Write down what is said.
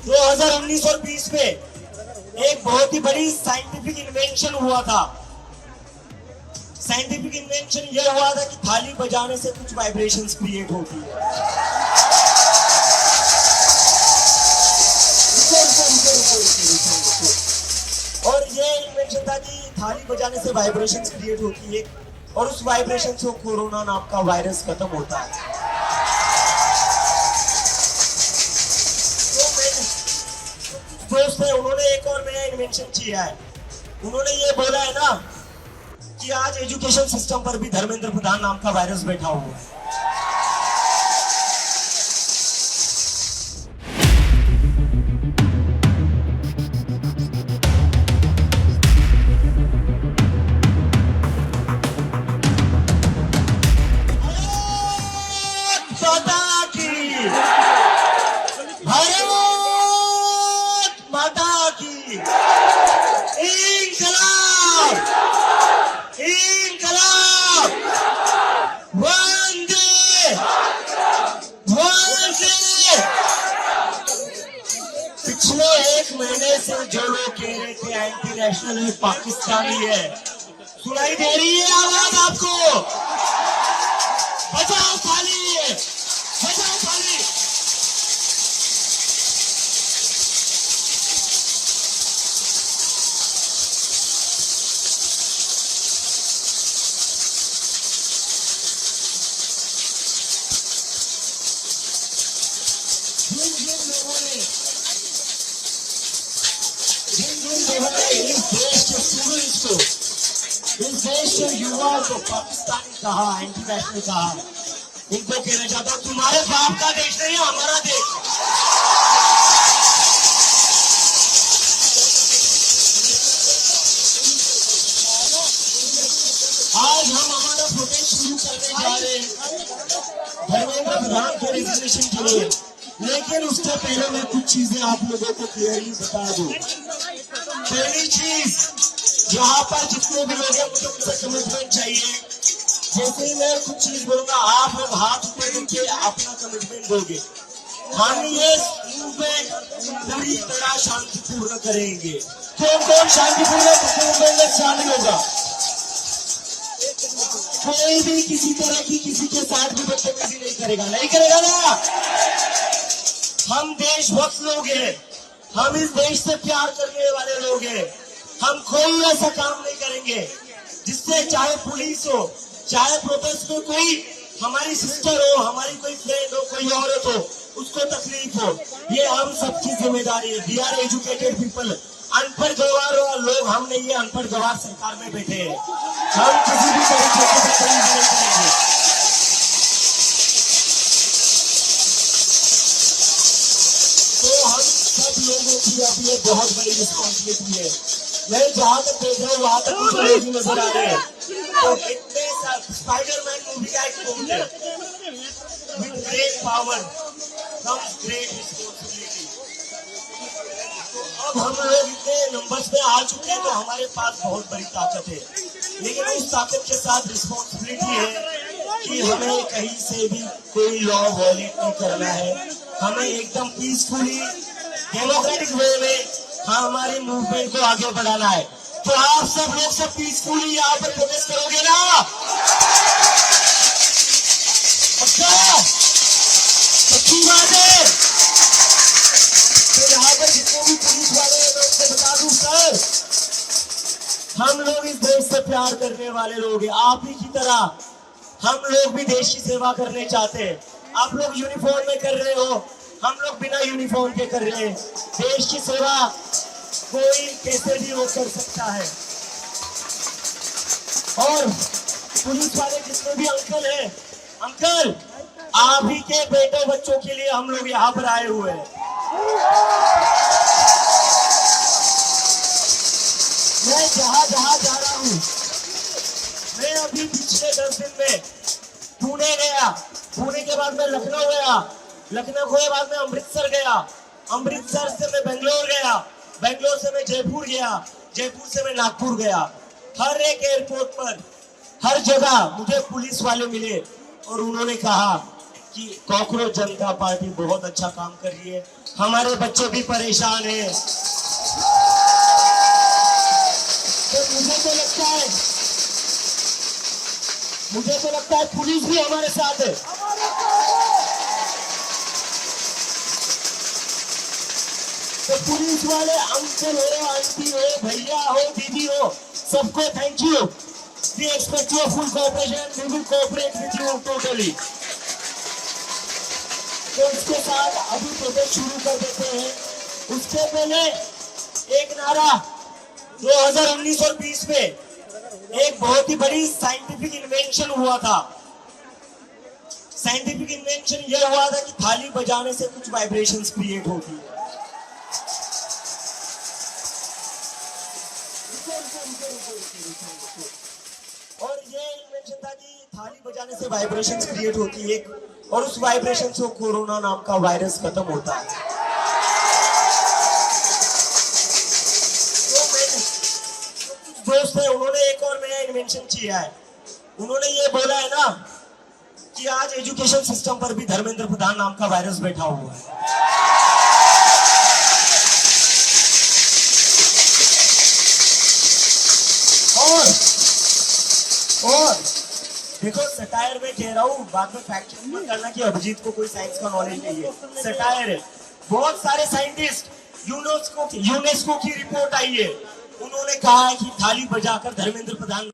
2019 और 20 में एक बहुत ही बड़ी साइंटिफिक इन्वेंशन हुआ था। साइंटिफिक इन्वेंशन यह हुआ था कि थाली बजाने से कुछ वाइब्रेशंस क्रिएट होती है। और ये इन्वेंशन था कि थाली बजाने से वाइब्रेशंस क्रिएट होती है और उस वाइब्रेशन से कोरोना नाम का वायरस खत्म होता है। दोस्त है, उन्होंने एक और नया इन्वेंशन किया है। उन्होंने ये बोला है ना कि आज एजुकेशन सिस्टम पर भी धर्मेंद्र प्रधान नाम का वायरस बैठा हुआ है। पिछले एक महीने से जो लोग कह रहे थे एंटी नेशनल है, पाकिस्तानी है, सुनाई दे रही है आवाज आपको? बचाओ थाली, बचाओ थाली। इस देश के स्टूडेंट्स को, इस देश के युवा को पाकिस्तानी कहा, एंटी नेशनल कहा, इनको कहना चाहता हूँ तुम्हारे बाप का देश नहीं है, हमारा देश। आज हम हमारा प्रोटेस्ट शुरू करने जा रहे हैं धर्मेंद्र प्रधान के रेजिग्नेशन के लिए, लेकिन उससे पहले मैं कुछ चीजें आप लोगों को क्लियरली बता दूं। पहली चीज, यहाँ पर जितने भी लोग हैं मुझे उनसे कमिटमेंट चाहिए। जैसे ही मैं कुछ चीज बोलूंगा आप लोग हाथ ऊपर करके अपना कमिटमेंट दोगे। हम ये मूवमेंट पूरी तरह शांतिपूर्ण करेंगे। कौन कौन शांतिपूर्ण मूवमेंट में शामिल होगा? कोई भी किसी तरह की किसी के साथ भी बदतमीजी नहीं करेगा, नहीं करेगा ना? हम देशभक्त लोग हैं, हम इस देश से प्यार करने वाले लोग हैं। हम कोई ऐसा काम नहीं करेंगे जिससे चाहे पुलिस हो, चाहे प्रोटेस्ट में कोई हमारी सिस्टर हो, हमारी कोई फ्रेंड हो, कोई औरत हो, उसको तकलीफ हो। ये हम सबकी जिम्मेदारी है। We are educated people. अनपढ़ गवार लोग हम नहीं है, अनपढ़ गवार सरकार में बैठे हैं। हम किसी भी तरीके से तकलीफ नहीं करेंगे। लोगों की अब ये बहुत बड़ी रिस्पॉन्सिबिलिटी है। मैं जहाँ तक देख रहा हूँ वहाँ तक कुछ लोग नजर आ रहे हैं। तो इतने स्पाइडरमैन मूवी का एक कोट है, with great power comes great responsibility. अब हम लोग इतने नंबर्स में आ चुके हैं तो हमारे पास बहुत बड़ी ताकत है, लेकिन उस ताकत के साथ रिस्पॉन्सिबिलिटी है कि हमें कहीं से भी कोई लॉ वायलेट नहीं करना है। हमें एकदम पीसफुली डेमोक्रेटिक वे में हमारी मूवमेंट को आगे बढ़ाना है। तो आप सब लोग सब पीसफुली यहाँ पर प्रोटेस्ट करोगे ना? अच्छा, सच्ची बात है। तो यहाँ पर जितने भी पुलिस वाले हैं मैं उनसे बता दूं सर, हम लोग इस देश से प्यार करने वाले लोग हैं। आप ही की तरह हम लोग भी देश की सेवा करने चाहते हैं। आप लोग यूनिफॉर्म में कर रहे हो, हम लोग बिना यूनिफॉर्म के कर रहे हैं। देश की सेवा कोई कैसे भी वो कर सकता है। और पुलिस वाले जितने भी अंकल हैं, अंकल आप ही के बेटे बच्चों के लिए हम लोग यहाँ पर आए हुए हैं। मैं जहाँ जहाँ जा रहा हूँ, मैं अभी पिछले 10 दिन में पुणे गया, पुणे के बाद मैं लखनऊ गया, लखनऊ के बाद मैं अमृतसर गया, अमृतसर से मैं बेंगलोर गया, बेंगलोर से मैं जयपुर गया, जयपुर से मैं नागपुर गया। हर एक एयरपोर्ट पर, हर जगह मुझे पुलिस वाले मिले और उन्होंने कहा कि कॉकरोच जनता पार्टी बहुत अच्छा काम कर रही है, हमारे बच्चे भी परेशान हैं। तो मुझे तो लगता है पुलिस भी हमारे साथ है। तो पुलिस वाले अंकल हो, आंटी हो, भैया हो, दीदी हो, सबको thank you. We expect your full cooperation. We will cooperate with you totally. तो इसके साथ अभी प्रोटेस्ट शुरू कर देते हैं। उसके पहले एक नारा 2019 और 20 में एक बहुत ही बड़ी साइंटिफिक इन्वेंशन हुआ था। साइंटिफिक इन्वेंशन यह हुआ था कि थाली बजाने से कुछ वाइब्रेशंस क्रिएट होती है। और ये इन्वेंशन था कि थाली बजाने से वाइब्रेशंस क्रिएट होती है और उस वाइब्रेशन से कोरोना नाम का वायरस खत्म होता है। तो कुछ दोस्त है, उन्होंने एक और नया इन्वेंशन किया है। उन्होंने ये बोला है ना कि आज एजुकेशन सिस्टम पर भी धर्मेंद्र प्रधान नाम का वायरस बैठा हुआ है। और देखो, सटायर में कह रहा हूँ, बाद में फैक्ट चेक मत करना कि अभिजीत को कोई साइंस का नॉलेज नहीं है। सटायर है। बहुत सारे साइंटिस्ट, यूनेस्को की रिपोर्ट आई है, उन्होंने कहा है कि थाली बजाकर धर्मेंद्र प्रधान